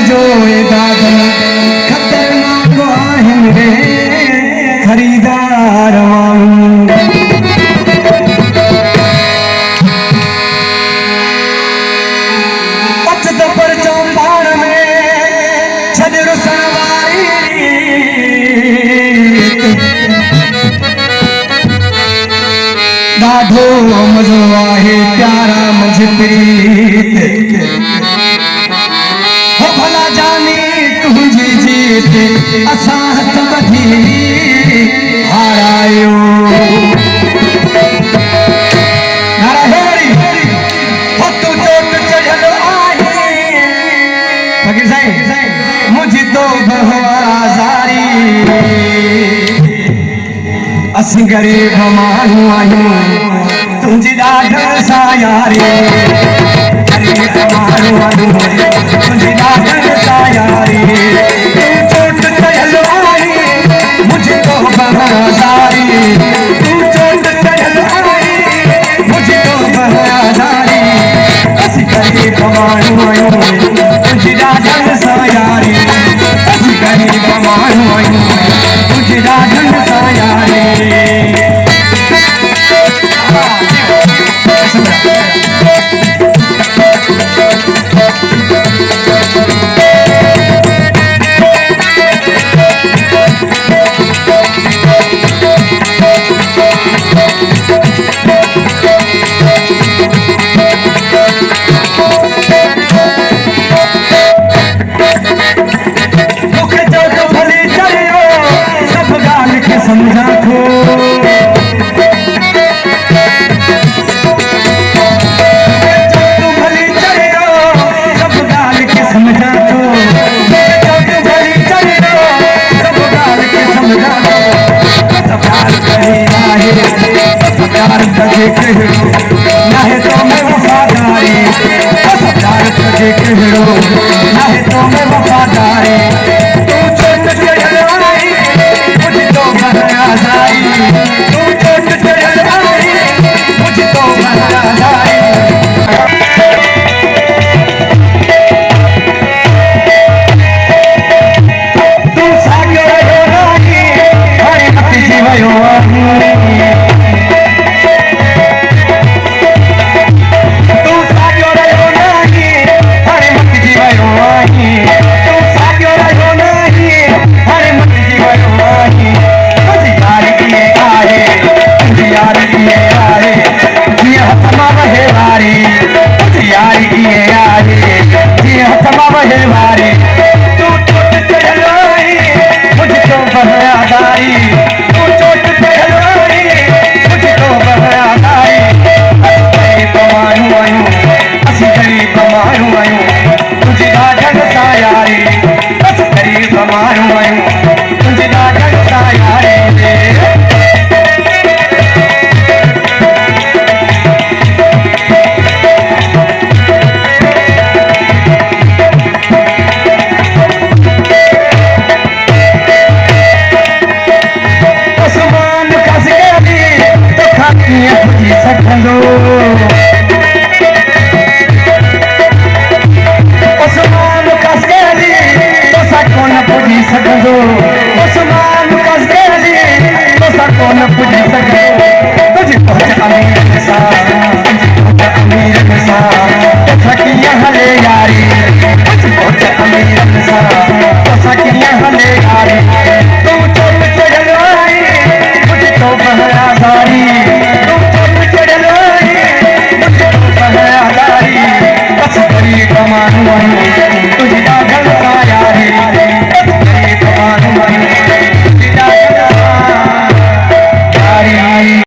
जो दादन खतरनाक आहिन रे खरीदार पचत पर चौपाण में छजर सवारी ॾाढो मज़ो आहे प्यारा मुझ प्रीत हो भला जानी तुझी जीत असां हथ ॿधी हारायो हो तू चोट चढ़ियल आहे फकीर साईं मुझी तो बहवाज़ारी असीं गरीब माण्हू आहियूं तुंहिंजी ॾाढनि सां यारी गरीब माण्हू आहियूं तुंहिंजी ॾाढनि सां यारी तूं चोट चढ़ियल आहीं मुझी तो बहवाज़ारी तूं चोट चढ़ियल आहीं मुझी तो बहवाज़ारी असीं गरीब माण्हू आहियूं तुंहिंजी ॾाढनि सां यारी असीं गरीब माण्हू आहियूं तुंहिंजी ॾाढनि सां यारी समझा थो तू भली चढ़ियो सब ॻाल्हि खे समझा थो तू भली चढ़ियो सब ॻाल्हि खे समझा थो प्यार करे आहे प्यार तुझे कहिड़ो नाहे तो में वफ़ादारी प्यार तुझे कहिड़ो नाहे तो में वफ़ादारी तू चोट चढ़ियल आई मुझी तो बहवाज़ारी तू चोट चढ़ियल आई मुझी तो बहवाज़ारी तू साॻियो रहियो नाहीं हाणे मटिजी वियो आहीं तू साॻियो रहियो नाहीं हाणे मटिजी वियो आहीं तू साॻियो रहियो नाहीं हाणे मटिजी वियो आहीं तुंहिंजी यारी कीअं आहे तुंहिंजी यारी कीअं आहे जीअं हथ मां वहे वारी तुंहिंजी यारी कीअं आहे जीअं हथ मां वहे वारी तू चोट चढ़ियल आहीं मुझी तो बहवाज़ारी तू चोट चढ़ियल आहीं मुझी तो बहवाज़ारी गरीब माण्हू आहियूं असीं गरीब माण्हू आहियूं तुंहिंजी ॾाढनि सां यारी असीं गरीब माण्हू आहियूं तुंहिंजी ॾाढनि सां यारी आसमान खस गया तोखां कीअं पुॼी सघंदो आसमान खस गया तोसां कोन पुॼी सघंदो आसमान खस गया तोसां कोन पुॼी सघंदो तुंहिंजी पहुच अमीर सां अमीर सां तोसां कीअं हले यारी तुंहिंजी पहुच अमीर सां